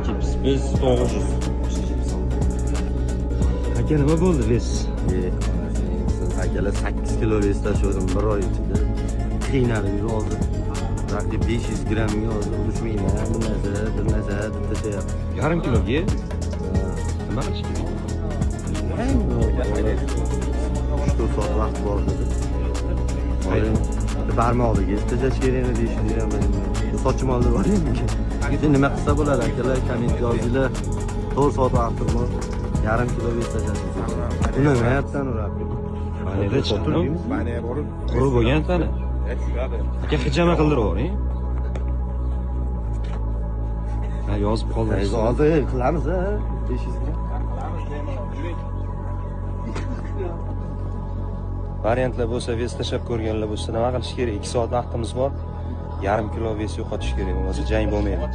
Chipsimiz 900. Aka nima bo'ldi ves? Siz akalar 8 kilo ves tashladim bir oy ichida. Qiynalib yuroldi. Raqib 500 grammga hozir urishmayman, bir narsa deb deyapti. Yarim kiloga? Nima qilish kerak? 3-4 soat vaqt bor dedi. Barmoqliga tashlash kerakmi deyishdi ham men. Sochim oldi boringmi? Endi nima qilsa bo'ladi akalar, komment yozinglar. 4 soat vaqtim bor. Yarim kilo ves tashlash. Uni hayotdan raqib. Manada chiqdi. Mana borib. Qurib bo'lgan tani. Aka hijama qildirib yuboring. Ha, yozib qoldirsiz. Hozir qilamiz a 500 ga. Variantlar bo'lsa, ves tashlab ko'rganlar bo'lsa, nima qilish kerak? 2 soat vaqtimiz bor. Yarim kilo ves yo'qotish kerak, bo'lmasa jang bo'lmaydi.